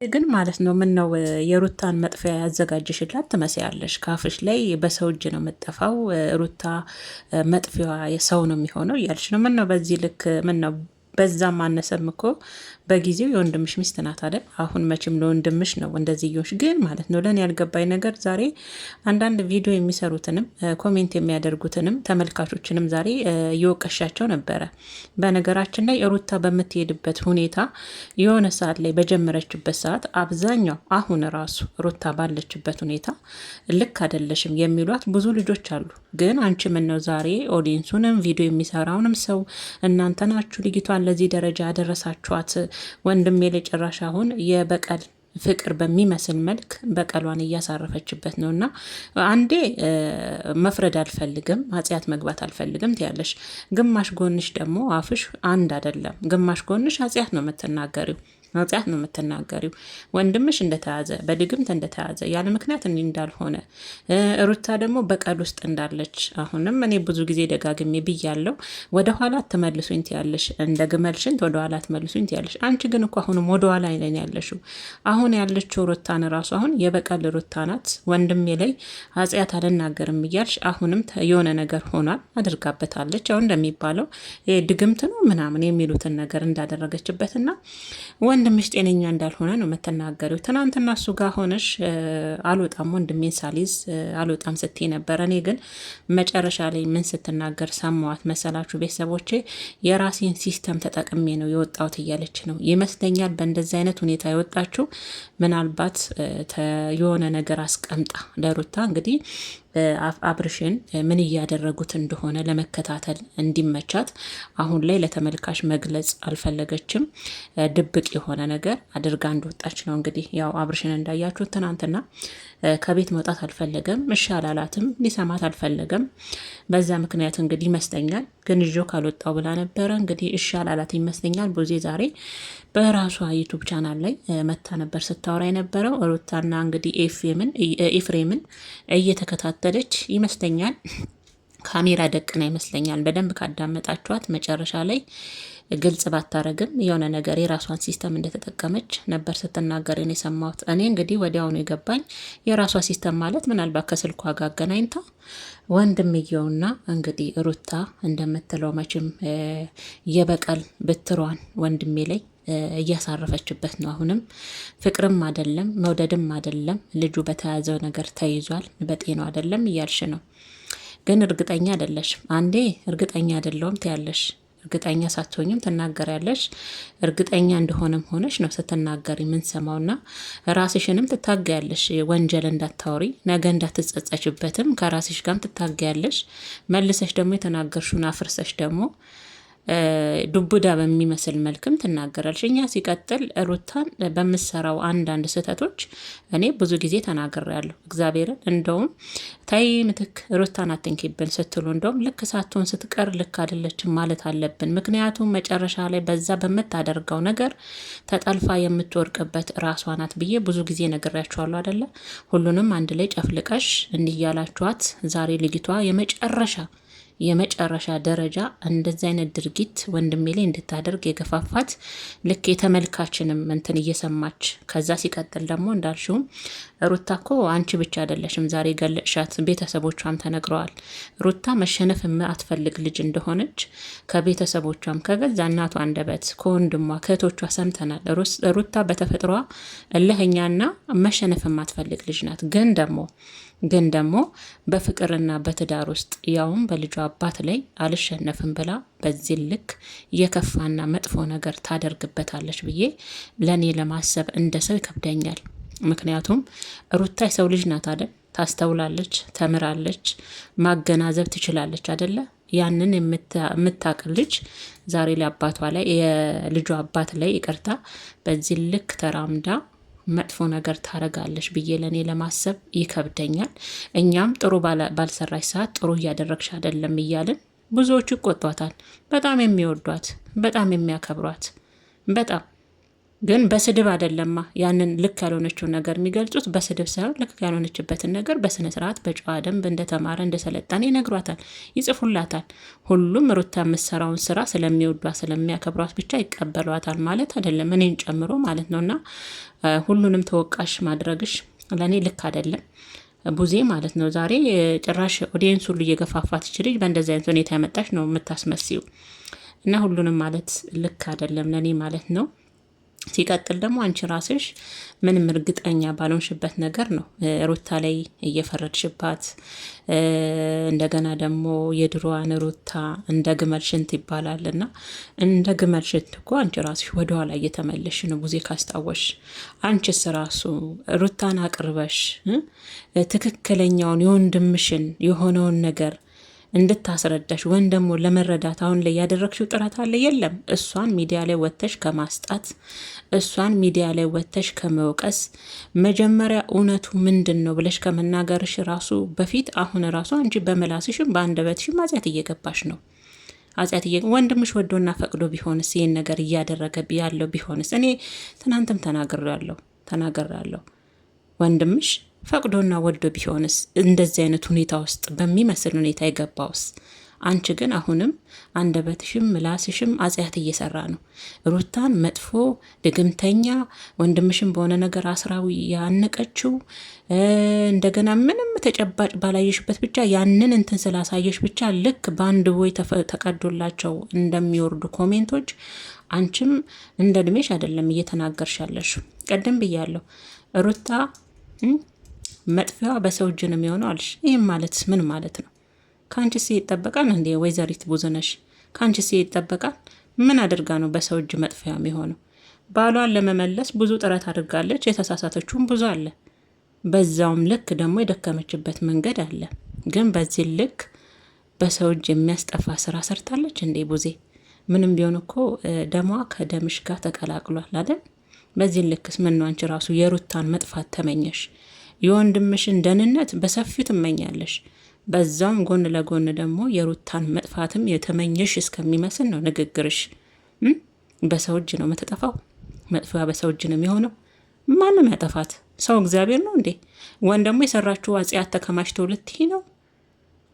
ግን ማለት ነው ምን ነው የሩታን መጥፊያ ያዘጋጀሽላት ትመስያለሽ። ካፍሽ ላይ በሰው እጅ ነው የምጠፋው ሩታ መጥፊያዋ የሰው ነው የሚሆነው እያልሽ ነው። ምን ነው በዚህ ልክ ምን ነው? በዛም አነሰም እኮ በጊዜው የወንድምሽ ሚስት ናት አይደል? አሁን መቼም ለወንድምሽ ነው እንደዚህ እየሆንሽ ግን ማለት ነው። ለእኔ ያልገባኝ ነገር ዛሬ አንዳንድ ቪዲዮ የሚሰሩትንም ኮሜንት የሚያደርጉትንም ተመልካቾችንም ዛሬ እየወቀሻቸው ነበረ። በነገራችን ላይ ሩታ በምትሄድበት ሁኔታ የሆነ ሰዓት ላይ በጀመረችበት ሰዓት አብዛኛው አሁን ራሱ ሩታ ባለችበት ሁኔታ ልክ አይደለሽም የሚሏት ብዙ ልጆች አሉ። ግን አንቺ ምን ነው ዛሬ ኦዲየንሱንም ቪዲዮ የሚሰራውንም ሰው እናንተ ናችሁ ልጅቷን ለዚህ ደረጃ ያደረሳችኋት? ወንድሜ ላይ ጭራሽ አሁን የበቀል ፍቅር በሚመስል መልክ በቀሏን እያሳረፈችበት ነው። እና አንዴ መፍረድ አልፈልግም፣ ኃጢአት መግባት አልፈልግም ትያለሽ። ግማሽ ጎንሽ ደግሞ አፍሽ አንድ አይደለም። ግማሽ ጎንሽ ኃጢአት ነው የምትናገሪው ኃጢአት ነው የምትናገሪው። ወንድምሽ እንደተያዘ በድግምት እንደተያዘ ያለ ምክንያት እንዲህ እንዳልሆነ ሩታ ደግሞ በቀል ውስጥ እንዳለች አሁንም እኔ ብዙ ጊዜ ደጋግሜ ብያለሁ። ወደኋላ ትመልሱኝ ትያለሽ፣ እንደ ግመል ሽንት ወደኋላ ትመልሱኝ ትያለሽ። አንቺ ግን እኮ አሁንም ወደኋላ ላይ ያለሽው። አሁን ያለችው ሩታን ራሱ አሁን የበቀል ሩታ ናት። ወንድሜ ላይ ኃጢአት አልናገርም እያልሽ አሁንም የሆነ ነገር ሆኗል፣ አድርጋበታለች። አሁን እንደሚባለው ድግምት ነው ምናምን የሚሉትን ነገር እንዳደረገችበትና ወንድምሽ ጤነኛ እንዳልሆነ ነው የምትናገሪው። ትናንትና እሱ ጋር ሆነሽ አልወጣም ወንድሜን ሳሊዝ አልወጣም ስትይ ነበር። እኔ ግን መጨረሻ ላይ ምን ስትናገር ሰማዋት መሰላችሁ? ቤተሰቦቼ የራሴን ሲስተም ተጠቅሜ ነው የወጣሁት እያለች ነው ይመስለኛል። በእንደዚህ አይነት ሁኔታ የወጣችው ምናልባት የሆነ ነገር አስቀምጣ ለሩታ እንግዲህ አብርሽን ምን እያደረጉት እንደሆነ ለመከታተል እንዲመቻት አሁን ላይ ለተመልካች መግለጽ አልፈለገችም። ድብቅ የሆነ ነገር አድርጋ እንደወጣች ነው። እንግዲህ ያው አብርሽን እንዳያችሁት ትናንትና ከቤት መውጣት አልፈለገም፣ እሺ አላላትም፣ ሊሰማት አልፈለገም። በዛ ምክንያት እንግዲህ ይመስለኛል ግን ይዞ ካልወጣው ብላ ነበረ። እንግዲህ እሺ አላላት ይመስለኛል። ቡዜ ዛሬ በራሷ ዩቱብ ቻናል ላይ መታ ነበር ስታወራ የነበረው ሩታና እንግዲህ ኤፍሬምን እየተከታተለች ይመስለኛል። ካሜራ ደቅና ይመስለኛል። በደንብ ካዳመጣችኋት መጨረሻ ላይ ግልጽ ባታረግም የሆነ ነገር የራሷን ሲስተም እንደተጠቀመች ነበር ስትናገር የሰማሁት። እኔ እንግዲህ ወዲያውኑ የገባኝ የራሷ ሲስተም ማለት ምናልባት ከስልኳ ጋር አገናኝታ ወንድምየውና እንግዲህ ሩታ እንደምትለው መቼም የበቀል ብትሯን ወንድሜ ላይ እያሳረፈችበት ነው። አሁንም ፍቅርም አይደለም መውደድም አይደለም፣ ልጁ በተያዘው ነገር ተይዟል፣ በጤናው አይደለም እያልሽ ነው። ግን እርግጠኛ አይደለሽም። አንዴ እርግጠኛ አይደለሁም ትያለሽ፣ እርግጠኛ ሳትሆኝም ትናገሪያለሽ። እርግጠኛ እንደሆነም ሆነሽ ነው ስትናገሪ የምንሰማውና ራስሽንም ትታገያለሽ። ወንጀል እንዳታወሪ ነገ እንዳትጸጸችበትም ከራስሽ ጋርም ትታገያለሽ። መልሰሽ ደግሞ የተናገርሽውን አፍርሰሽ ደግሞ ዱብዳ በሚመስል መልክም ትናገራለች። እኛ ሲቀጥል ሩታን በምሰራው አንዳንድ ስህተቶች እኔ ብዙ ጊዜ ተናግሬያለሁ። እግዚአብሔርን እንደውም ታይ ምትክ ሩታን አትንኪብን ስትሉ እንደውም ልክ ሳትሆን ስትቀር ልክ አይደለችም ማለት አለብን። ምክንያቱም መጨረሻ ላይ በዛ በምታደርገው ነገር ተጠልፋ የምትወርቅበት ራሷ ናት ብዬ ብዙ ጊዜ ነግሬያችኋለሁ አይደለ? ሁሉንም አንድ ላይ ጨፍልቀሽ እንዲህ ያላችኋት ዛሬ ልጅቷ የመጨረሻ ደረጃ እንደዚህ አይነት ድርጊት ወንድሜ ላይ እንድታደርግ የገፋፋት ልክ የተመልካችንም እንትን እየሰማች ከዛ ሲቀጥል ደግሞ እንዳልሽውም ሩታ እኮ አንቺ ብቻ አይደለሽም ዛሬ ገለሻት፣ ቤተሰቦቿም ተነግረዋል። ሩታ መሸነፍ አትፈልግ ልጅ እንደሆነች ከቤተሰቦቿም ከገዛ እናቷ አንደበት ከወንድሟ ከእህቶቿ ሰምተናል። ሩታ በተፈጥሯ እልህኛና መሸነፍ አትፈልግ ልጅ ናት። ግን ደግሞ በፍቅርና በትዳር ውስጥ ያውም በልጇ አባት ላይ አልሸነፍም ብላ በዚህ ልክ የከፋና መጥፎ ነገር ታደርግበታለች ብዬ ለእኔ ለማሰብ እንደ ሰው ይከብደኛል። ምክንያቱም ሩታ የሰው ልጅ ናት አይደል? ታስተውላለች፣ ተምራለች፣ ማገናዘብ ትችላለች አይደለ? ያንን የምታቅ ልጅ ዛሬ ላይ አባቷ ላይ የልጇ አባት ላይ ይቅርታ በዚህ ልክ ተራምዳ መጥፎ ነገር ታረጋለች ብዬ ለእኔ ለማሰብ ይከብደኛል። እኛም ጥሩ ባልሰራች ሰዓት ጥሩ እያደረግሽ አይደለም እያልን ብዙዎቹ ይቆጧታል። በጣም የሚወዷት በጣም የሚያከብሯት በጣም ግን በስድብ አይደለማ ያንን ልክ ያልሆነችውን ነገር የሚገልጹት በስድብ ሳይሆን ልክ ያልሆነችበትን ነገር በስነ ስርዓት በጨዋ ደንብ እንደተማረ እንደሰለጠነ ይነግሯታል፣ ይጽፉላታል። ሁሉም ሩታ የምትሰራውን ስራ ስለሚወዷት ስለሚያከብሯት ብቻ ይቀበሏታል ማለት አይደለም፣ እኔን ጨምሮ ማለት ነው። እና ሁሉንም ተወቃሽ ማድረግሽ ለእኔ ልክ አይደለም ቡዜ ማለት ነው። ዛሬ ጭራሽ ኦዲየንስ ሁሉ እየገፋፋት ይችልጅ በእንደዚህ አይነት ሁኔታ ያመጣች ነው የምታስመስዩ። እና ሁሉንም ማለት ልክ አይደለም ለእኔ ማለት ነው። ሲቀጥል ደግሞ አንቺ ራስሽ ምንም እርግጠኛ ባልሆንሽበት ነገር ነው ሩታ ላይ እየፈረድሽባት። እንደገና ደግሞ የድሮዋን ሩታ እንደ ግመል ሽንት ይባላል እና እንደ ግመል ሽንት እኮ አንቺ ራስሽ ወደኋላ እየተመለሽ ነው ቡዜ ካስታወሽ። አንቺስ ራሱ ሩታን አቅርበሽ ትክክለኛውን የወንድምሽን የሆነውን ነገር እንድታስረዳሽ ወይም ደግሞ ለመረዳት አሁን ላይ ያደረግሽው ጥረት አለ? የለም። እሷን ሚዲያ ላይ ወጥተሽ ከማስጣት እሷን ሚዲያ ላይ ወጥተሽ ከመውቀስ መጀመሪያ እውነቱ ምንድን ነው ብለሽ ከመናገርሽ ራሱ በፊት አሁን ራሱ አንቺ በመላስሽም በአንደበትሽም ኃጢአት እየገባሽ ነው። ወንድምሽ ወዶና ፈቅዶ ቢሆንስ ይህን ነገር እያደረገ ያለው ቢሆንስ? እኔ ትናንትም ተናግሬያለሁ። ወንድምሽ ፈቅዶና ወዶ ቢሆንስ እንደዚህ አይነት ሁኔታ ውስጥ በሚመስል ሁኔታ የገባውስ? አንቺ ግን አሁንም አንደበትሽም ምላስሽም ኃጢአት እየሰራ ነው። ሩታን መጥፎ ድግምተኛ፣ ወንድምሽም በሆነ ነገር አስራዊ ያነቀችው እንደገና ምንም ተጨባጭ ባላየሽበት ብቻ ያንን እንትን ስላሳየሽ ብቻ ልክ በአንድ ቦይ ተቀዶላቸው እንደሚወርዱ ኮሜንቶች አንቺም እንደ እድሜሽ አይደለም እየተናገርሻለሽ። ቀደም ብያለሁ ሩታ መጥፊያዋ በሰው እጅ ነው የሚሆነው አልሽ። ይህም ማለት ምን ማለት ነው? ከአንቺ ሴ ይጠበቃል እንዴ? ወይዘሪት ብዙነሽ ከአንቺ ሴ ይጠበቃል? ምን አድርጋ ነው በሰው እጅ መጥፊያ የሚሆነው? ባሏን ለመመለስ ብዙ ጥረት አድርጋለች። የተሳሳተችውም ብዙ አለ። በዛውም ልክ ደግሞ የደከመችበት መንገድ አለ። ግን በዚህ ልክ በሰው እጅ የሚያስጠፋ ስራ ሰርታለች እንዴ ቡዜ? ምንም ቢሆን እኮ ደሟ ከደምሽ ጋር ተቀላቅሏል አይደል? በዚህ ልክስ ምን ነው አንቺ ራሱ የሩታን መጥፋት ተመኘሽ? የወንድምሽን ደህንነት በሰፊው ትመኛለሽ። በዛውም ጎን ለጎን ደግሞ የሩታን መጥፋትም የተመኘሽ እስከሚመስል ነው ንግግርሽ። በሰው እጅ ነው የምትጠፋው። መጥፊያ በሰው እጅ ነው የሚሆነው። ማንም ያጠፋት ሰው እግዚአብሔር ነው እንዴ? ወይም ደግሞ የሰራችው ኃጢአት ተከማችቶ ልትይ ነው?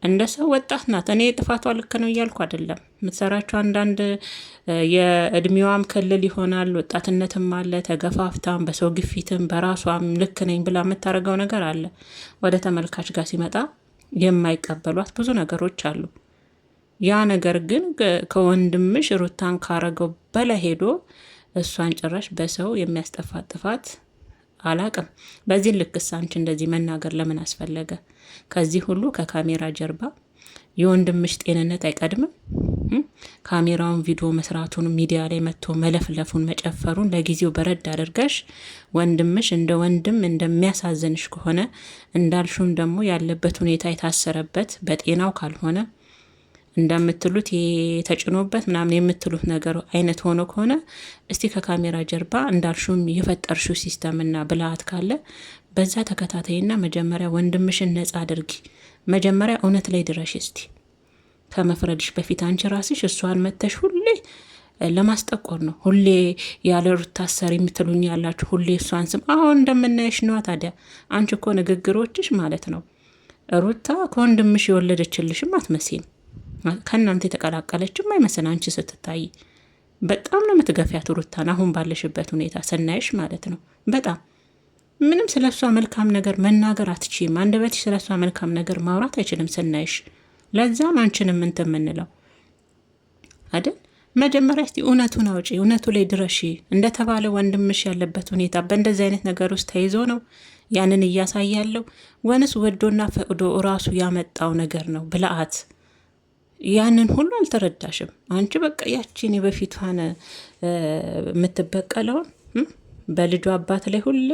እንደ ሰው ወጣት ናት። እኔ ጥፋቷ ልክ ነው እያልኩ አይደለም። የምትሰራቸው አንዳንድ የእድሜዋም ክልል ይሆናል፣ ወጣትነትም አለ። ተገፋፍታም በሰው ግፊትም በራሷም ልክ ነኝ ብላ የምታደርገው ነገር አለ። ወደ ተመልካች ጋር ሲመጣ የማይቀበሏት ብዙ ነገሮች አሉ። ያ ነገር ግን ከወንድምሽ ሩታን ካረገው በላይ ሄዶ እሷን ጭራሽ በሰው የሚያስጠፋት ጥፋት አላቅም። በዚህ ልክስ አንቺ እንደዚህ መናገር ለምን አስፈለገ? ከዚህ ሁሉ ከካሜራ ጀርባ የወንድምሽ ጤንነት አይቀድምም? ካሜራውን ቪዲዮ መስራቱን ሚዲያ ላይ መጥቶ መለፍለፉን መጨፈሩን ለጊዜው በረድ አድርገሽ ወንድምሽ እንደ ወንድም እንደሚያሳዝንሽ ከሆነ እንዳልሹም ደግሞ ያለበት ሁኔታ የታሰረበት በጤናው ካልሆነ እንደምትሉት የተጭኖበት ምናምን የምትሉት ነገር አይነት ሆኖ ከሆነ እስቲ ከካሜራ ጀርባ እንዳልሹም የፈጠርሽው ሲስተምና ብልሃት ካለ በዛ ተከታታይና መጀመሪያ ወንድምሽን ነጻ አድርጊ። መጀመሪያ እውነት ላይ ድረሽ እስቲ ከመፍረድሽ በፊት አንቺ ራስሽ እሷን መተሽ ሁሌ ለማስጠቆር ነው። ሁሌ ያለ ሩታ ሰሪ የምትሉኝ ያላችሁ ሁሌ እሷን ስም አሁን እንደምናየሽ ነዋ። ታዲያ አንቺ እኮ ንግግሮችሽ ማለት ነው ሩታ ከወንድምሽ የወለደችልሽም አትመሲም። ከእናንተ የተቀላቀለችም አይመስል አንቺ ስትታይ በጣም ነው የምትገፊያት ሩታን አሁን ባለሽበት ሁኔታ ስናይሽ ማለት ነው። በጣም ምንም ስለሷ መልካም ነገር መናገር አትችይም። አንደበትሽ ስለሷ መልካም ነገር ማውራት አይችልም ስናይሽ። ለዛም አንቺንም እንትን የምንለው አይደል? መጀመሪያ እስቲ እውነቱን አውጪ፣ እውነቱ ላይ ድረሺ። እንደተባለ ወንድምሽ ያለበት ሁኔታ በእንደዚህ አይነት ነገር ውስጥ ተይዞ ነው ያንን እያሳያለው ወንስ ወዶና ፈቅዶ እራሱ ያመጣው ነገር ነው ብልአት? ያንን ሁሉ አልተረዳሽም አንቺ። በቃ ያቺን የበፊቷን የምትበቀለውን በልጇ አባት ላይ ሁሌ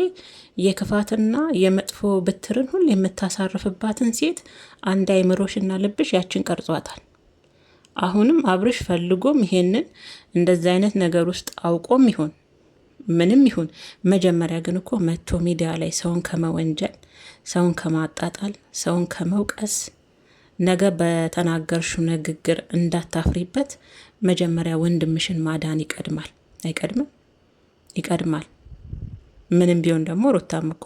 የክፋትና የመጥፎ ብትርን ሁሌ የምታሳርፍባትን ሴት አንድ አይምሮሽና ልብሽ ያችን ቀርጿታል። አሁንም አብርሽ ፈልጎም ይሄንን እንደዚህ አይነት ነገር ውስጥ አውቆም ይሆን ምንም ይሁን፣ መጀመሪያ ግን እኮ መጥቶ ሚዲያ ላይ ሰውን ከመወንጀል፣ ሰውን ከማጣጣል፣ ሰውን ከመውቀስ ነገ በተናገርሽው ንግግር እንዳታፍሪበት መጀመሪያ ወንድምሽን ማዳን ይቀድማል። አይቀድምም? ይቀድማል። ምንም ቢሆን ደግሞ ሩታም እኮ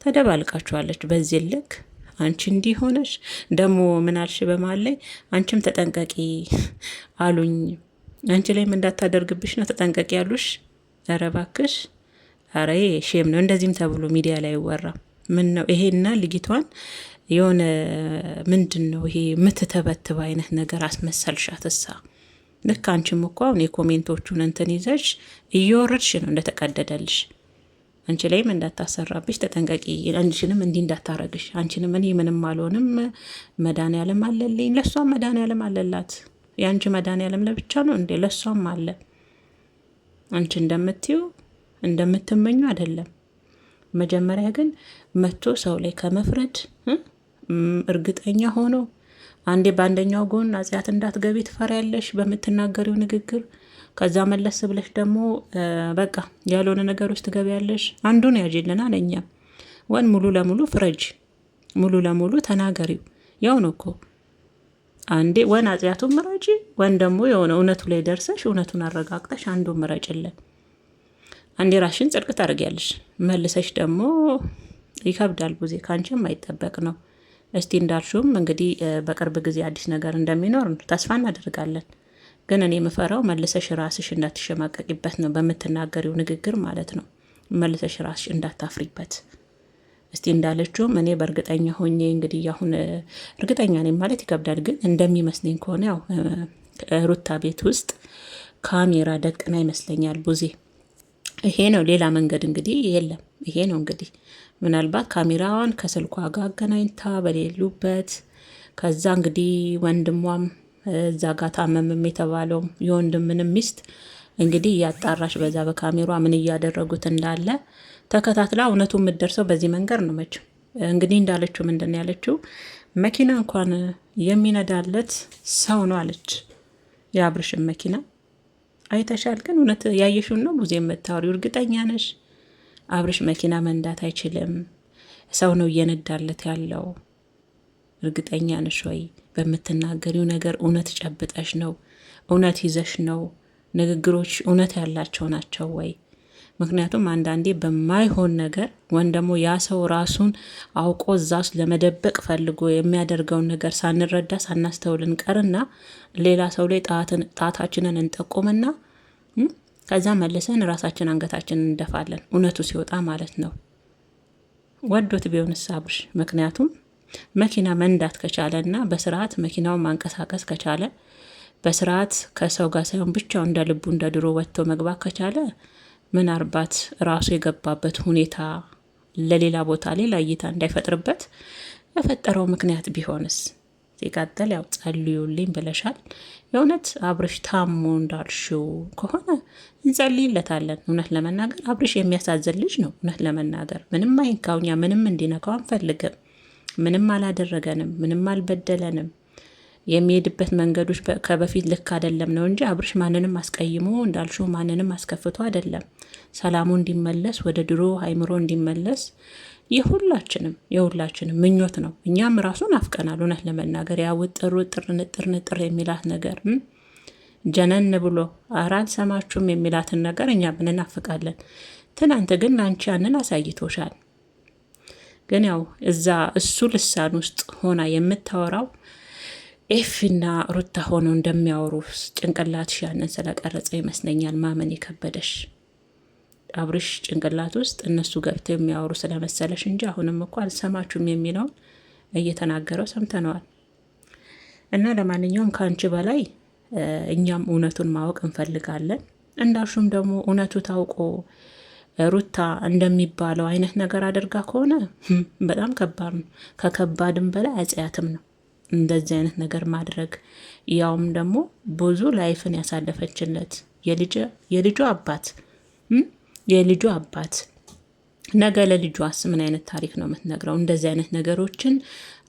ተደባልቃችኋለች በዚህ ልክ። አንቺ እንዲህ ሆነሽ ደግሞ ምን አልሽ በመሀል ላይ? አንቺም ተጠንቀቂ አሉኝ። አንቺ ላይም እንዳታደርግብሽ ነው ተጠንቀቂ ያሉሽ። ኧረ እባክሽ፣ ኧረ ሼም ነው እንደዚህም ተብሎ ሚዲያ ላይ ይወራ። ምን ነው ይሄና ልጅቷን የሆነ ምንድን ነው ይሄ የምትተበትብ አይነት ነገር አስመሰልሻት። እሳ ልክ አንቺም እኮ አሁን የኮሜንቶቹን እንትን ይዘሽ እየወረድሽ ነው እንደተቀደደልሽ። አንቺ ላይም እንዳታሰራብሽ ተጠንቀቂ። አንቺንም እንዲህ እንዳታረግሽ። አንቺንም እኔ ምንም አልሆንም መድኃኒዓለም አለልኝ። ለሷም መድኃኒዓለም አለላት። የአንቺ መድኃኒዓለም ለብቻ ነው እንዴ? ለሷም አለ። አንቺ እንደምትዩ እንደምትመኙ አይደለም። መጀመሪያ ግን መቶ ሰው ላይ ከመፍረድ እርግጠኛ ሆኖ አንዴ በአንደኛው ጎን አጽያት እንዳትገቢ ትፈሪያለሽ በምትናገሪው ንግግር። ከዛ መለስ ብለሽ ደግሞ በቃ ያልሆነ ነገር ውስጥ ትገቢያለሽ። አንዱን ያጅልና ለኛ ወን ሙሉ ለሙሉ ፍረጅ፣ ሙሉ ለሙሉ ተናገሪው። ያው ነው እኮ አንዴ ወን አጽያቱን ምረጪ፣ ወን ደግሞ የሆነ እውነቱ ላይ ደርሰሽ እውነቱን አረጋግጠሽ አንዱን ምረጭልን። አንዴ ራሽን ጽድቅ ታደርጊያለሽ፣ መልሰሽ ደግሞ ይከብዳል። ቡዜ ካንቺ የማይጠበቅ ነው። እስቲ እንዳልሹም እንግዲህ በቅርብ ጊዜ አዲስ ነገር እንደሚኖር ተስፋ እናደርጋለን። ግን እኔ የምፈራው መልሰሽ ራስሽ እንዳትሸማቀቂበት ነው፣ በምትናገሪው ንግግር ማለት ነው። መልሰሽ ራስሽ እንዳታፍሪበት። እስቲ እንዳለችውም እኔ በእርግጠኛ ሆኜ እንግዲህ አሁን እርግጠኛ ነኝ ማለት ይከብዳል፣ ግን እንደሚመስለኝ ከሆነ ያው ሩታ ቤት ውስጥ ካሜራ ደቅና ይመስለኛል ቡዜ። ይሄ ነው፣ ሌላ መንገድ እንግዲህ የለም። ይሄ ነው እንግዲህ ምናልባት ካሜራዋን ከስልኳ ጋር አገናኝታ በሌሉበት፣ ከዛ እንግዲህ ወንድሟም እዛ ጋር ታመምም የተባለው የወንድምንም ሚስት እንግዲህ እያጣራሽ በዛ በካሜሯ ምን እያደረጉት እንዳለ ተከታትላ እውነቱ የምትደርሰው በዚህ መንገድ ነው። መቼም እንግዲህ እንዳለችው ምንድን ነው ያለችው? መኪና እንኳን የሚነዳለት ሰው ነው አለች። የአብርሽን መኪና አይተሻል? ግን እውነት ያየሽውን ነው ብዙ የምታወሪው? እርግጠኛ ነሽ? አብርሽ መኪና መንዳት አይችልም፣ ሰው ነው እየነዳለት ያለው። እርግጠኛ ነሽ ወይ? በምትናገሪው ነገር እውነት ጨብጠሽ ነው? እውነት ይዘሽ ነው? ንግግሮች እውነት ያላቸው ናቸው ወይ? ምክንያቱም አንዳንዴ በማይሆን ነገር ወይም ደግሞ ያ ሰው ራሱን አውቆ እዛ ውስጥ ለመደበቅ ፈልጎ የሚያደርገውን ነገር ሳንረዳ ሳናስተውል እንቀርና ሌላ ሰው ላይ ጣታችንን እንጠቁምና ከዛ መልሰን ራሳችን አንገታችንን እንደፋለን። እውነቱ ሲወጣ ማለት ነው። ወዶት ቢሆንስ አብርሽ? ምክንያቱም መኪና መንዳት ከቻለና በስርዓት መኪናውን ማንቀሳቀስ ከቻለ በስርዓት ከሰው ጋር ሳይሆን ብቻው እንደ ልቡ እንደ ድሮ ወጥቶ መግባት ከቻለ ምናልባት ራሱ የገባበት ሁኔታ ለሌላ ቦታ ሌላ እይታ እንዳይፈጥርበት የፈጠረው ምክንያት ቢሆንስ? ሲቀጥል ያው ጸልዩልኝ ብለሻል። የእውነት አብርሽ ታሞ እንዳልሽው ከሆነ እንጸልይለታለን። እውነት ለመናገር አብርሽ የሚያሳዝን ልጅ ነው። እውነት ለመናገር ምንም አይንካውኛ፣ ምንም እንዲነካው አንፈልግም። ምንም አላደረገንም፣ ምንም አልበደለንም። የሚሄድበት መንገዶች ከበፊት ልክ አይደለም ነው እንጂ አብርሽ ማንንም አስቀይሞ እንዳልሽው ማንንም አስከፍቶ አይደለም። ሰላሙ እንዲመለስ ወደ ድሮ አይምሮ እንዲመለስ የሁላችንም ምኞት ነው። እኛም ራሱን አፍቀናል። እውነት ለመናገር ያ ውጥር ውጥር ንጥር ንጥር የሚላት ነገር ጀነን ብሎ አራል ሰማችሁም የሚላትን ነገር እኛ ብንናፍቃለን። ትናንት ግን ለአንቺ ያንን አሳይቶሻል። ግን ያው እዛ እሱ ልሳን ውስጥ ሆና የምታወራው ኤፊና ሩታ ሆነው እንደሚያወሩ ጭንቅላትሽ ያንን ስለቀረጸ ይመስለኛል ማመን የከበደሽ። አብርሽ ጭንቅላት ውስጥ እነሱ ገብተው የሚያወሩ ስለመሰለሽ እንጂ አሁንም እኮ አልሰማችሁም የሚለውን እየተናገረው ሰምተነዋል። እና ለማንኛውም ከአንቺ በላይ እኛም እውነቱን ማወቅ እንፈልጋለን። እንዳልሹም ደግሞ እውነቱ ታውቆ ሩታ እንደሚባለው አይነት ነገር አድርጋ ከሆነ በጣም ከባድ ነው። ከከባድም በላይ አጽያትም ነው እንደዚህ አይነት ነገር ማድረግ። ያውም ደግሞ ብዙ ላይፍን ያሳለፈችለት የልጁ አባት ነገ ለልጇስ ምን አይነት ታሪክ ነው የምትነግረው? እንደዚህ አይነት ነገሮችን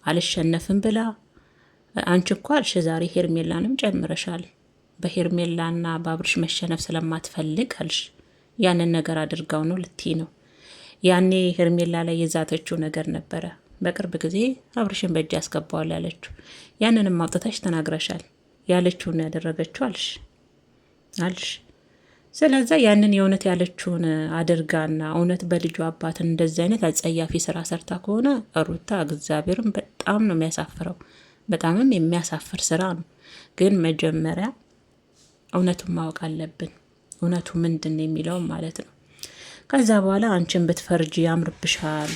አልሸነፍም ብላ አንቺ እኮ አልሽ ዛሬ ሄርሜላንም ጨምረሻል። በሄርሜላና በአብርሽ መሸነፍ ስለማትፈልግ አልሽ ያንን ነገር አድርጋው ነው ልትይ ነው። ያኔ ሄርሜላ ላይ የዛተችው ነገር ነበረ። በቅርብ ጊዜ አብርሽን በእጅ ያስገባዋል ያለችው ያንንም አውጥተሽ ተናግረሻል። ያለችውን ያደረገችው አልሽ። ስለዛ ያንን የእውነት ያለችውን አድርጋና እውነት በልጁ አባትን እንደዚህ አይነት አጸያፊ ስራ ሰርታ ከሆነ ሩታ እግዚአብሔርን በጣም ነው የሚያሳፍረው። በጣምም የሚያሳፍር ስራ ነው። ግን መጀመሪያ እውነቱን ማወቅ አለብን። እውነቱ ምንድን ነው የሚለውም ማለት ነው። ከዛ በኋላ አንቺን ብትፈርጂ ያምርብሻል፣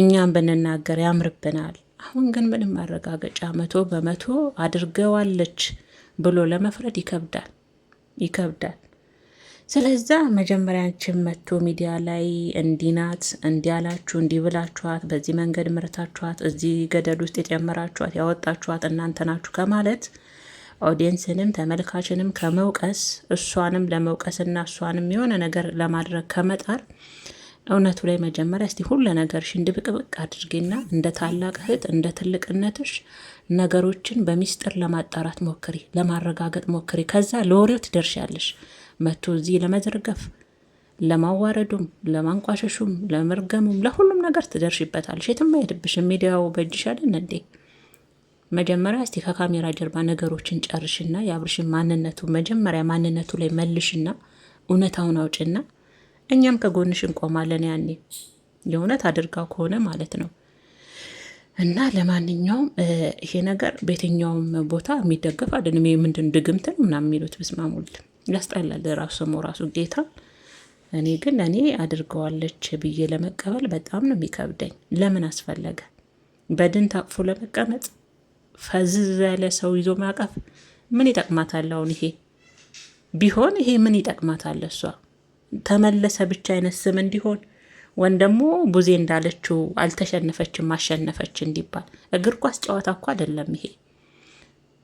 እኛም ብንናገር ያምርብናል። አሁን ግን ምንም ማረጋገጫ 100% አድርገዋለች ብሎ ለመፍረድ ይከብዳል። ስለዛ መጀመሪያ አንቺን መጥቶ ሚዲያ ላይ እንዲናት እንዲያላችሁ እንዲብላችኋት በዚህ መንገድ ምርታችኋት እዚህ ገደል ውስጥ የጨመራችኋት ያወጣችኋት እናንተ ናችሁ ከማለት ኦዲየንስንም ተመልካችንም ከመውቀስ እሷንም ለመውቀስና እሷንም የሆነ ነገር ለማድረግ ከመጣር እውነቱ ላይ መጀመሪያ እስቲ ሁሉ ነገርሽ እንድብቅብቅ አድርጌና እንደ ታላቅ እህት እንደ ትልቅነትሽ ነገሮችን በሚስጥር ለማጣራት ሞክሪ፣ ለማረጋገጥ ሞክሪ። ከዛ ለወሬው ትደርሻለሽ። መቶ እዚህ ለመዘርገፍ ለማዋረዱም፣ ለማንቋሸሹም፣ ለመርገሙም ለሁሉም ነገር ትደርሽበታለሽ። የትም አይሄድብሽም። ሚዲያው በእጅሽ አይደል እንዴ? መጀመሪያ እስቲ ከካሜራ ጀርባ ነገሮችን ጨርሽና የአብርሽን ማንነቱ መጀመሪያ ማንነቱ ላይ መልሽና እውነታውን አውጭና እኛም ከጎንሽ እንቆማለን። ያኔ የእውነት አድርጋው ከሆነ ማለት ነው። እና ለማንኛውም ይሄ ነገር በየትኛውም ቦታ የሚደገፍ አይደለም። ምንድን ድግምትን ምናምን የሚሉት ብስማሙል ያስጠላል። ራሱ ስሙ ራሱ ጌታ። እኔ ግን እኔ አድርገዋለች ብዬ ለመቀበል በጣም ነው የሚከብደኝ። ለምን አስፈለገ? በድን ታቅፎ ለመቀመጥ ፈዝዝ ያለ ሰው ይዞ ማቀፍ ምን ይጠቅማታል? አሁን ይሄ ቢሆን ይሄ ምን ይጠቅማታል? እሷ ተመለሰ ብቻ አይነት ስም እንዲሆን ወን ደግሞ ቡዜ እንዳለችው አልተሸነፈችም ማሸነፈች እንዲባል። እግር ኳስ ጨዋታ እኮ አይደለም ይሄ።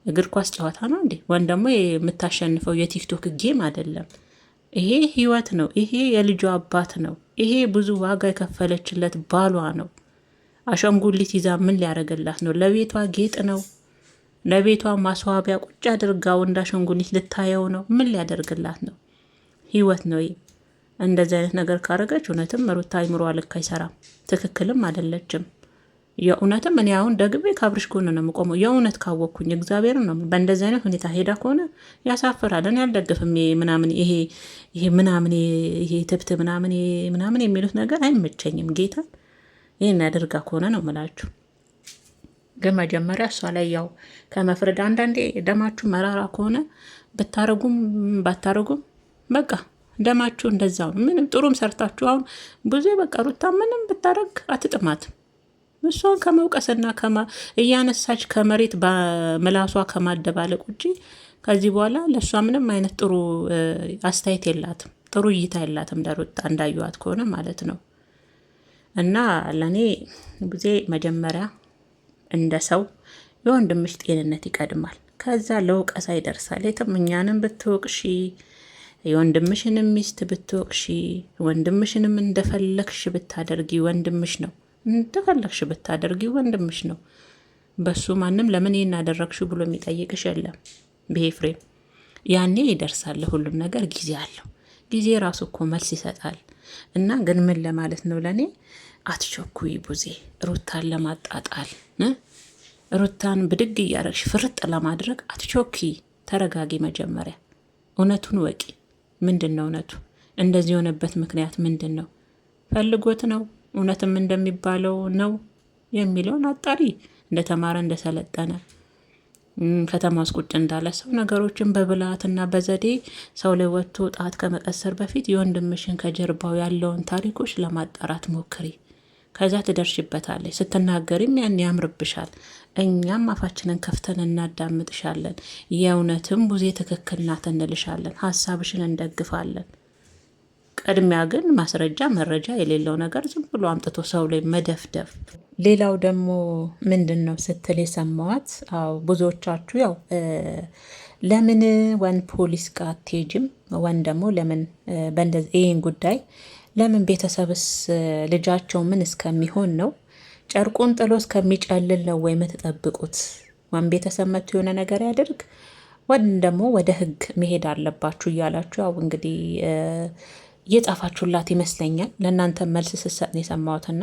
እግር ኳስ ጨዋታ ነው እንዴ? ወን ደግሞ የምታሸንፈው የቲክቶክ ጌም አይደለም። ይሄ ህይወት ነው። ይሄ የልጇ አባት ነው። ይሄ ብዙ ዋጋ የከፈለችለት ባሏ ነው። አሻንጉሊት ይዛ ምን ሊያደርግላት ነው? ለቤቷ ጌጥ ነው። ለቤቷ ማስዋቢያ ቁጭ አድርጋው እንደ አሻንጉሊት ልታየው ነው። ምን ሊያደርግላት ነው? ህይወት ነው። እንደዚህ አይነት ነገር ካረገች እውነትም ሩታ አይምሮ ልክ አይሰራም፣ ትክክልም አይደለችም። የእውነትም እኔ አሁን ደግቤ ከአብርሽ ጎን ነው የምቆመው። የእውነት ካወቅኩኝ እግዚአብሔር ነው። በእንደዚህ አይነት ሁኔታ ሄዳ ከሆነ ያሳፍራል። እኔ አልደግፍም። ምናምን ይሄ ምናምን ይሄ ትብት ምናምን የሚሉት ነገር አይመቸኝም። ጌታ ይህን ያደርጋ ከሆነ ነው ምላችሁ። ግን መጀመሪያ እሷ ላይ ያው ከመፍረድ አንዳንዴ ደማችሁ መራራ ከሆነ ብታረጉም ባታረጉም በቃ ደማችሁ እንደዛው ነው። ምንም ጥሩም ሰርታችሁ አሁን ብዙ በቃ ሩታ ምንም ብታረግ አትጥማትም። እሷን ከመውቀስና እያነሳች ከመሬት በምላሷ ከማደባለቅ ውጭ ከዚህ በኋላ ለእሷ ምንም አይነት ጥሩ አስተያየት የላትም፣ ጥሩ እይታ የላትም ለሩታ እንዳየዋት ከሆነ ማለት ነው። እና ለእኔ ጊዜ መጀመሪያ እንደ ሰው የወንድምሽ ጤንነት ይቀድማል። ከዛ ለውቀሳ ይደርሳል። የትም እኛንም ብትወቅሺ የወንድምሽንም ሚስት ብትወቅሺ ወንድምሽንም እንደፈለግሽ ብታደርጊ ወንድምሽ ነው። እንደፈለግሽ ብታደርጊ ወንድምሽ ነው። በሱ ማንም ለምን ይህን አደረግሽ ብሎ የሚጠይቅሽ የለም። በኤፍሬም ያኔ ይደርሳል። ሁሉም ነገር ጊዜ አለው። ጊዜ ራሱ እኮ መልስ ይሰጣል። እና ግን ምን ለማለት ነው ለእኔ አትቸኩይ ቡዜ። ሩታን ለማጣጣል ሩታን ብድግ እያረግሽ ፍርጥ ለማድረግ አትቸኩይ። ተረጋጊ። መጀመሪያ እውነቱን ወቂ። ምንድን ነው እውነቱ? እንደዚህ የሆነበት ምክንያት ምንድን ነው? ፈልጎት ነው? እውነትም እንደሚባለው ነው የሚለውን አጣሪ። እንደተማረ እንደሰለጠነ ከተማ ውስጥ ቁጭ እንዳለ ሰው ነገሮችን በብልሃትና በዘዴ ሰው ላይ ወጥቶ ጣት ከመቀሰር በፊት የወንድምሽን ከጀርባው ያለውን ታሪኮች ለማጣራት ሞክሪ። ከዛ ትደርሽበታለች። ስትናገሪም ያን ያምርብሻል። እኛም አፋችንን ከፍተን እናዳምጥሻለን። የእውነትም ቡዜ ትክክል ናት እንልሻለን። ሀሳብሽን እንደግፋለን። ቅድሚያ ግን ማስረጃ መረጃ የሌለው ነገር ዝም ብሎ አምጥቶ ሰው ላይ መደፍደፍ። ሌላው ደግሞ ምንድን ነው ስትል የሰማዋት፣ አዎ ብዙዎቻችሁ ያው ለምን ወን ፖሊስ ጋር አትሄጂም? ወን ደግሞ ለምን በእንደዚህ ይህን ጉዳይ ለምን ቤተሰብስ ልጃቸው ምን እስከሚሆን ነው? ጨርቁን ጥሎ እስከሚጨልል ነው ወይ የምትጠብቁት? ወን ቤተሰብ መጥቶ የሆነ ነገር ያደርግ ወን ደግሞ ወደ ህግ መሄድ አለባችሁ እያላችሁ ያው እንግዲህ እየጻፋችሁላት ይመስለኛል። ለእናንተ መልስ ስሰጥ ነው የሰማሁትና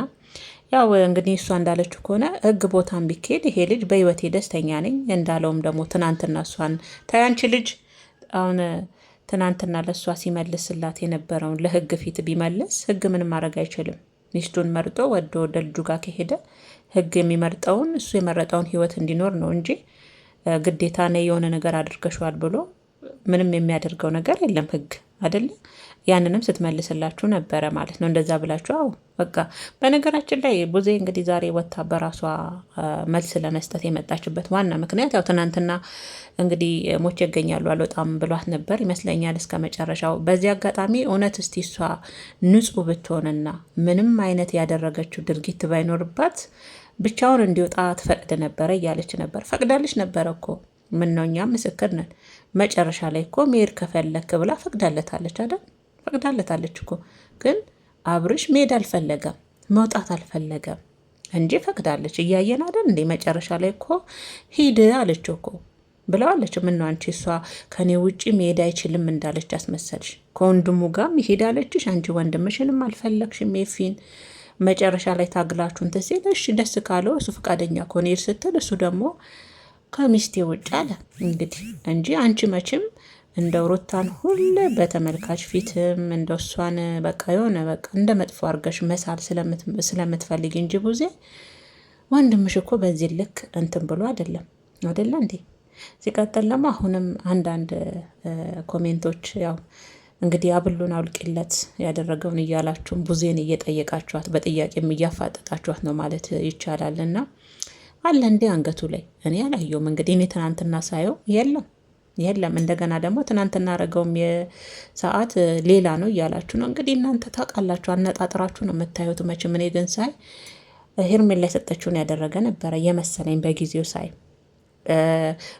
ያው እንግዲህ እሷ እንዳለችው ከሆነ ህግ ቦታን ቢካሄድ ይሄ ልጅ በህይወቴ ደስተኛ ነኝ እንዳለውም ደግሞ ትናንትና እሷን ታያንቺ ልጅ አሁን ትናንትና ለእሷ ሲመልስላት የነበረውን ለህግ ፊት ቢመልስ ህግ ምንም ማድረግ አይችልም። ሚስቱን መርጦ ወደ ልጁ ጋር ከሄደ ህግ የሚመርጠውን እሱ የመረጠውን ህይወት እንዲኖር ነው እንጂ ግዴታ ነ የሆነ ነገር አድርገሸዋል ብሎ ምንም የሚያደርገው ነገር የለም ህግ አይደለ? ያንንም ስትመልስላችሁ ነበረ ማለት ነው። እንደዛ ብላችሁ አዎ በቃ በነገራችን ላይ ቡዜ እንግዲህ ዛሬ ወጥታ በራሷ መልስ ለመስጠት የመጣችበት ዋና ምክንያት ያው ትናንትና እንግዲህ ሞቼ ይገኛሉ አልወጣም ብሏት ነበር ይመስለኛል እስከ መጨረሻው። በዚህ አጋጣሚ እውነት እስቲ እሷ ንጹሕ ብትሆንና ምንም አይነት ያደረገችው ድርጊት ባይኖርባት ብቻውን እንዲወጣ ትፈቅድ ነበረ እያለች ነበር። ፈቅዳለች ነበረ እኮ ምን ነው እኛም ምስክር ነን። መጨረሻ ላይ እኮ መሄድ ከፈለክ ብላ ፈቅዳለታለች አይደል? ፈቅዳለታለች እኮ ግን አብርሽ መሄድ አልፈለገም፣ መውጣት አልፈለገም እንጂ ፈቅዳለች። እያየን አይደል እንዴ? መጨረሻ ላይ እኮ ሂድ አለች እኮ ብለዋለች። ምን ነው አንቺ እሷ ከኔ ውጪ መሄድ አይችልም እንዳለች አስመሰልሽ። ከወንድሙ ጋር መሄድ አለችሽ። አንቺ ወንድምሽንም አልፈለግሽም ኤፊን መጨረሻ ላይ ታግላችሁን ትሲል እሺ ደስ ካለው እሱ ፈቃደኛ ከሆነ ሄድ ስትል እሱ ደግሞ ከሚስቴ ውጭ አለ እንግዲህ እንጂ አንቺ መቼም እንደ ሩታን ሁሌ በተመልካች ፊትም እንደ እሷን በቃ የሆነ በቃ እንደ መጥፎ አድርገሽ መሳል ስለምትፈልግ እንጂ ቡዜ ወንድምሽ እኮ በዚህ ልክ እንትን ብሎ አይደለም እንዴ? ሲቀጥል ደግሞ አሁንም አንዳንድ ኮሜንቶች ያው እንግዲህ አብሉን አውልቂለት ያደረገውን እያላችሁም ቡዜን እየጠየቃችኋት በጥያቄም እያፋጠጣችኋት ነው ማለት ይቻላልና አለ እንዴ አንገቱ ላይ እኔ አላየውም። እንግዲህ እኔ ትናንትና ሳየው የለም እንደገና ደግሞ ትናንትና ያደረገውም የሰዓት ሌላ ነው እያላችሁ ነው እንግዲህ እናንተ ታውቃላችሁ፣ አነጣጥራችሁ ነው የምታዩት። መቼም እኔ ግን ሳይ ሄርሜላ የሰጠችውን ያደረገ ነበረ የመሰለኝ በጊዜው ሳይ።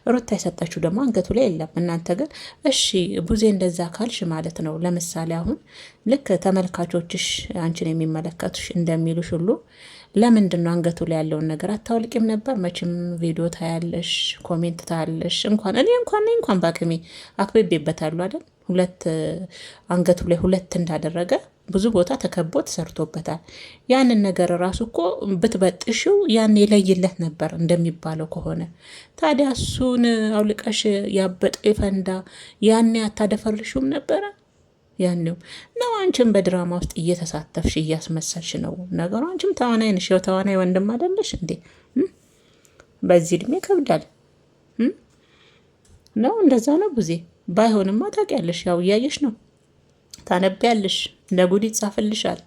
ሩታ የሰጠችው ደግሞ አንገቱ ላይ የለም። እናንተ ግን እሺ ቡዜ እንደዛ ካልሽ ማለት ነው ለምሳሌ አሁን ልክ ተመልካቾችሽ አንቺን የሚመለከቱሽ እንደሚሉሽ ሁሉ ለምንድን ነው አንገቱ ላይ ያለውን ነገር አታውልቂም ነበር? መቼም ቪዲዮ ታያለሽ፣ ኮሜንት ታያለሽ። እንኳን በአቅሜ አክብቤበታለሁ አይደል? አንገቱ ላይ ሁለት እንዳደረገ ብዙ ቦታ ተከቦ ተሰርቶበታል። ያንን ነገር ራሱ እኮ ብትበጥሽው ያን የለይለት ነበር እንደሚባለው ከሆነ ታዲያ እሱን አውልቀሽ ያበጠ ፈንዳ ያኔ አታደፈርሹም ነበረ? ያኔው ነው አንቺም በድራማ ውስጥ እየተሳተፍሽ እያስመሰልሽ ነው ነገሩ። አንቺም ተዋናይ ነሽ፣ ያው ተዋናይ ወንድም አይደለሽ እንዴ? በዚህ እድሜ ከብዳል ነው። እንደዛ ነው ቡዜ። ባይሆንማ ታውቂያለሽ፣ ያው እያየሽ ነው፣ ታነቢያለሽ፣ ለጉድ ይጻፍልሻል።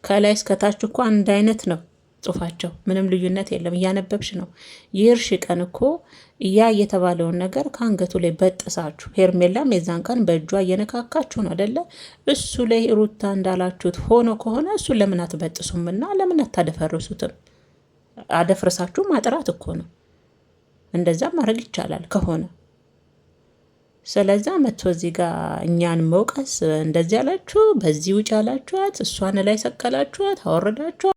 ከላይ እስከታች እኮ አንድ አይነት ነው ጽሁፋቸው፣ ምንም ልዩነት የለም። እያነበብሽ ነው። የእርሽ ቀን እኮ ያ የተባለውን ነገር ከአንገቱ ላይ በጥሳችሁ፣ ሄርሜላም የዛን ቀን በእጇ እየነካካችሁ ነው አደለ? እሱ ላይ ሩታ እንዳላችሁት ሆኖ ከሆነ እሱ ለምን አትበጥሱም እና ለምን አታደፈርሱትም? አደፍርሳችሁ ማጥራት እኮ ነው። እንደዛ ማድረግ ይቻላል ከሆነ። ስለዛ መጥቶ እዚህ ጋር እኛን መውቀስ፣ እንደዚህ ያላችሁ በዚህ ውጭ ያላችኋት፣ እሷን ላይ ሰቀላችኋት፣ አወረዳችኋት።